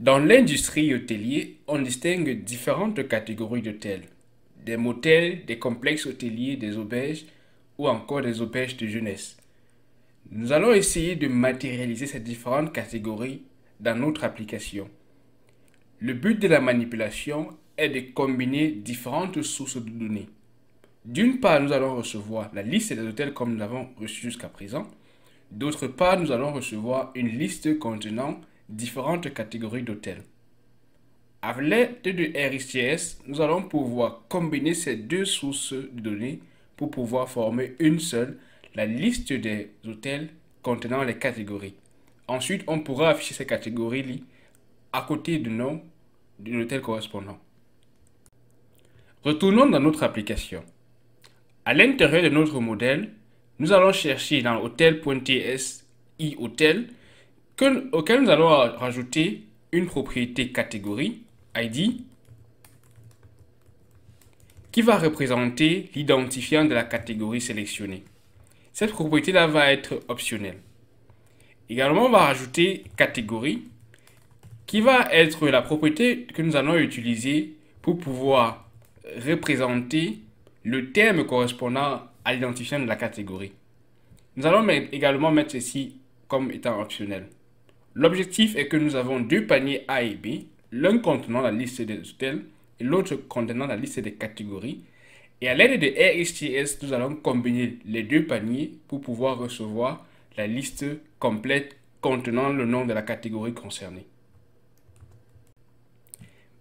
Dans l'industrie hôtelière, on distingue différentes catégories d'hôtels. Des motels, des complexes hôteliers, des auberges ou encore des auberges de jeunesse. Nous allons essayer de matérialiser ces différentes catégories dans notre application. Le but de la manipulation est de combiner différentes sources de données. D'une part, nous allons recevoir la liste des hôtels comme nous l'avons reçu jusqu'à présent. D'autre part, nous allons recevoir une liste contenant différentes catégories d'hôtels. Avec l'aide de RxJS, nous allons pouvoir combiner ces deux sources de données pour pouvoir former une seule, la liste des hôtels contenant les catégories. Ensuite, on pourra afficher ces catégories à côté du nom de l'hôtel correspondant. Retournons dans notre application. À l'intérieur de notre modèle, nous allons chercher dans hotel.tsI hotel auquel nous allons rajouter une propriété catégorie ID qui va représenter l'identifiant de la catégorie sélectionnée. Cette propriété-là va être optionnelle. Également, on va rajouter catégorie qui va être la propriété que nous allons utiliser pour pouvoir représenter le terme correspondant à l'identifiant de la catégorie. Nous allons également mettre ceci comme étant optionnel. L'objectif est que nous avons deux paniers A et B, l'un contenant la liste des hôtels et l'autre contenant la liste des catégories. Et à l'aide de RxJS, nous allons combiner les deux paniers pour pouvoir recevoir la liste complète contenant le nom de la catégorie concernée.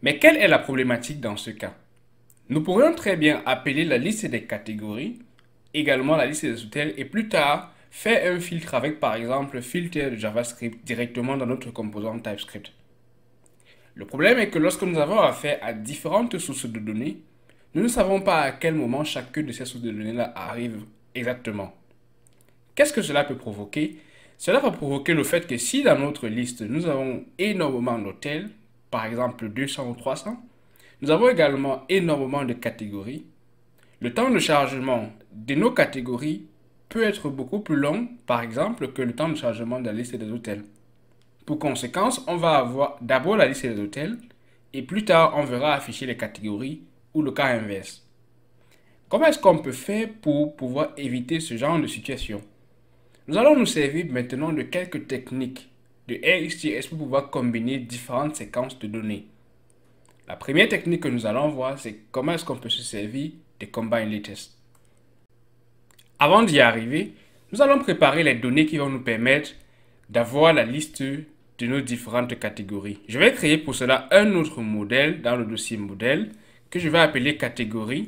Mais quelle est la problématique dans ce cas? Nous pourrions très bien appeler la liste des catégories, également la liste des hôtels et plus tard faire un filtre avec par exemple filtre de JavaScript directement dans notre composant TypeScript. Le problème est que lorsque nous avons affaire à différentes sources de données, nous ne savons pas à quel moment chacune de ces sources de données-là arrive exactement. Qu'est-ce que cela peut provoquer? Cela va provoquer le fait que si dans notre liste nous avons énormément d'hôtels, par exemple 200 ou 300, nous avons également énormément de catégories. Le temps de chargement de nos catégories peut être beaucoup plus long, par exemple, que le temps de chargement de la liste des hôtels. Pour conséquence, on va avoir d'abord la liste des hôtels et plus tard, on verra afficher les catégories ou le cas inverse. Comment est-ce qu'on peut faire pour pouvoir éviter ce genre de situation? Nous allons nous servir maintenant de quelques techniques de RxJS pour pouvoir combiner différentes séquences de données. La première technique que nous allons voir, c'est comment est-ce qu'on peut se servir de Combine Latest. Avant d'y arriver, nous allons préparer les données qui vont nous permettre d'avoir la liste de nos différentes catégories. Je vais créer pour cela un autre modèle dans le dossier modèle que je vais appeler catégorie.ts.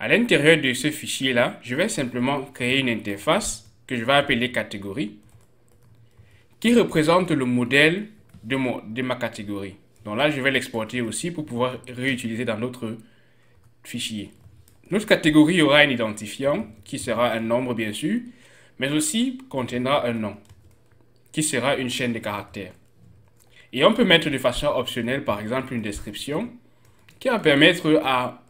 À l'intérieur de ce fichier-là, je vais simplement créer une interface que je vais appeler catégorie qui représente le modèle de ma catégorie. Donc là, je vais l'exporter aussi pour pouvoir réutiliser dans notre fichier. Notre catégorie aura un identifiant qui sera un nombre bien sûr, mais aussi contiendra un nom qui sera une chaîne de caractères. Et on peut mettre de façon optionnelle par exemple une description qui va permettre à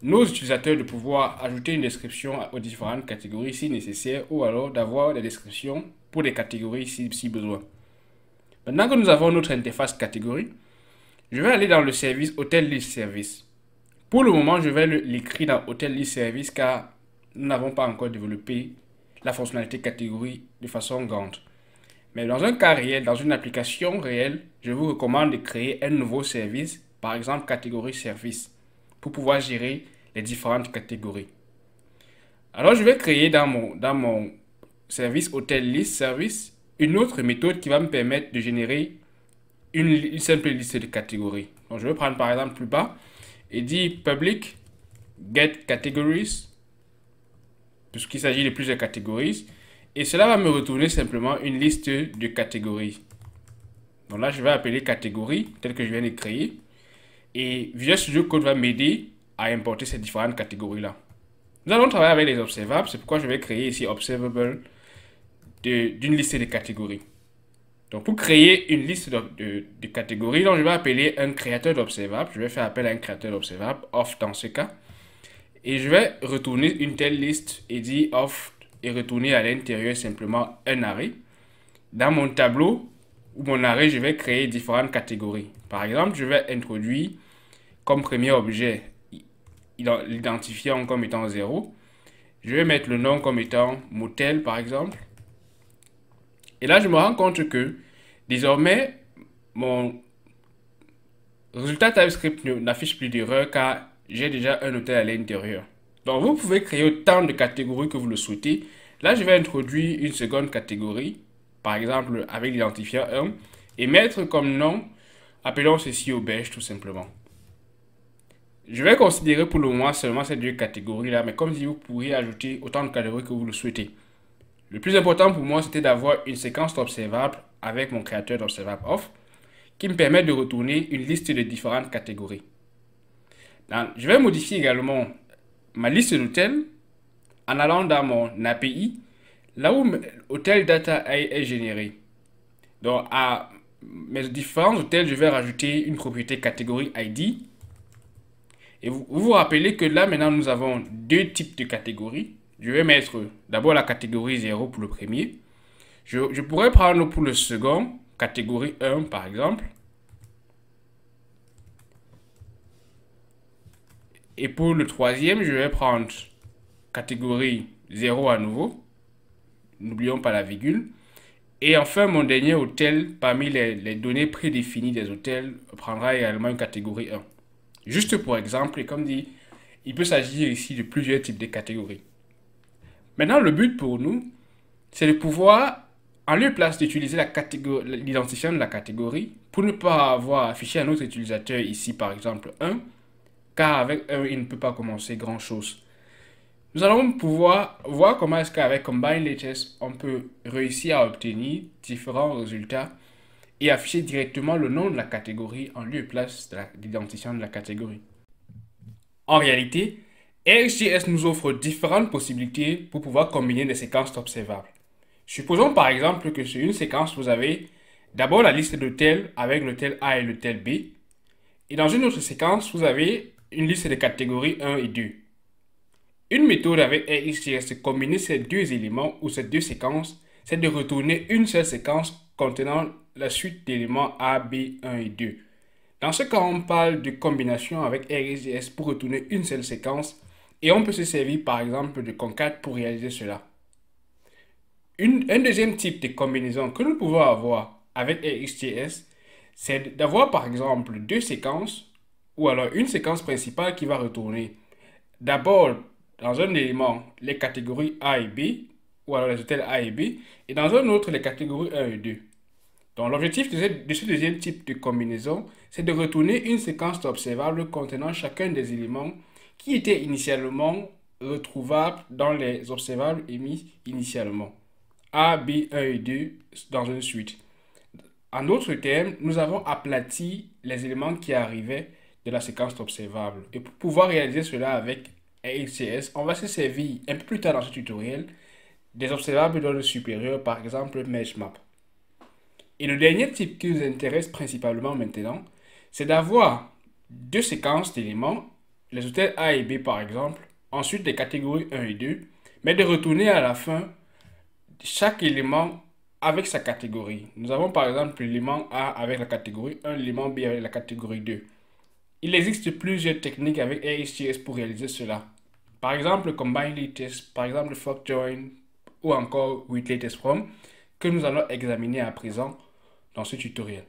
nos utilisateurs de pouvoir ajouter une description aux différentes catégories si nécessaire ou alors d'avoir des descriptions pour des catégories si besoin. Maintenant que nous avons notre interface catégorie, je vais aller dans le service Hotel List Service. Pour le moment, je vais l'écrire dans Hotel List Service car nous n'avons pas encore développé la fonctionnalité catégorie de façon grande. Mais dans un cas réel, dans une application réelle, je vous recommande de créer un nouveau service, par exemple catégorie service, pour pouvoir gérer les différentes catégories. Alors, je vais créer dans mon service Hotel List Service une autre méthode qui va me permettre de générer une simple liste de catégories. Donc, je vais prendre par exemple plus bas et dire public get categories, puisqu'il s'agit de plusieurs catégories. Et cela va me retourner simplement une liste de catégories. Donc là, je vais appeler catégorie, telle que je viens de créer. Et Visual Studio Code va m'aider à importer ces différentes catégories-là. Nous allons travailler avec les observables. C'est pourquoi je vais créer ici observable d'une liste de catégories. Donc pour créer une liste de catégories, donc je vais appeler un créateur d'observables. Je vais faire appel à un créateur d'observables, off dans ce cas. Et je vais retourner une telle liste et dire off et retourner à l'intérieur simplement un array. dans mon tableau ou mon arrêt, je vais créer différentes catégories. Par exemple, je vais introduire comme premier objet l'identifiant comme étant 0. Je vais mettre le nom comme étant motel, par exemple. Et là, je me rends compte que désormais, mon résultat TypeScript n'affiche plus d'erreur car j'ai déjà un hôtel à l'intérieur. Donc, vous pouvez créer autant de catégories que vous le souhaitez. Là, je vais introduire une seconde catégorie, par exemple avec l'identifiant 1, et mettre comme nom, appelons ceci auberge tout simplement. Je vais considérer pour le moment seulement ces deux catégories-là, mais comme dit, vous pourriez ajouter autant de catégories que vous le souhaitez. Le plus important pour moi, c'était d'avoir une séquence d'observables avec mon créateur d'observables off, qui me permet de retourner une liste de différentes catégories. Je vais modifier également ma liste d'hôtels en allant dans mon API, là où Hotel Data est généré. Donc, à mes différents hôtels, je vais rajouter une propriété catégorie ID. Et vous vous rappelez que là, maintenant, nous avons deux types de catégories. Je vais mettre d'abord la catégorie 0 pour le premier. Je pourrais prendre pour le second, catégorie 1 par exemple. Et pour le troisième, je vais prendre catégorie 0 à nouveau. N'oublions pas la virgule. Et enfin, mon dernier hôtel, parmi les données prédéfinies des hôtels, prendra également une catégorie 1. Juste pour exemple, et comme dit, il peut s'agir ici de plusieurs types de catégories. Maintenant, le but pour nous, c'est de pouvoir, en lieu et place d'utiliser l'identifiant de la catégorie, pour ne pas avoir affiché à notre utilisateur ici, par exemple, 1, car avec 1, il ne peut pas commencer grand-chose. Nous allons pouvoir voir comment est-ce qu'avec Combine Latest, on peut réussir à obtenir différents résultats et afficher directement le nom de la catégorie en lieu et place de l'identifiant de la catégorie. En réalité, ArcGIS nous offre différentes possibilités pour pouvoir combiner des séquences observables. Supposons par exemple que sur une séquence, vous avez d'abord la liste d'hôtels avec l'hôtel A et l'hôtel B. Et dans une autre séquence, vous avez une liste de catégories 1 et 2. Une méthode avec ArcGIS de combiner ces deux éléments ou ces deux séquences, c'est de retourner une seule séquence contenant la suite d'éléments A, B, 1 et 2. Dans ce cas, on parle de combination avec ArcGIS pour retourner une seule séquence et on peut se servir par exemple de concat pour réaliser cela. Un deuxième type de combinaison que nous pouvons avoir avec ArcGIS, c'est d'avoir par exemple deux séquences ou alors une séquence principale qui va retourner d'abord dans un élément les catégories A et B ou alors les hôtels A et B et dans un autre les catégories 1 et 2. Donc l'objectif de ce deuxième type de combinaison, c'est de retourner une séquence d'observables contenant chacun des éléments qui étaient initialement retrouvables dans les observables émis initialement. A, B, 1 et 2 dans une suite. En d'autres termes, nous avons aplati les éléments qui arrivaient de la séquence d'observables. Et pour pouvoir réaliser cela avec ArcGIS, on va se servir un peu plus tard dans ce tutoriel des observables d'ordre supérieur, par exemple MeshMap. Et le dernier type qui nous intéresse principalement maintenant, c'est d'avoir deux séquences d'éléments, les hôtels A et B par exemple, ensuite les catégories 1 et 2, mais de retourner à la fin chaque élément avec sa catégorie. Nous avons par exemple l'élément A avec la catégorie 1, l'élément B avec la catégorie 2. Il existe plusieurs techniques avec ArcGIS pour réaliser cela. Par exemple, Combine Latest, par exemple Flock Join ou encore With Latest From, que nous allons examiner à présent dans ce tutoriel.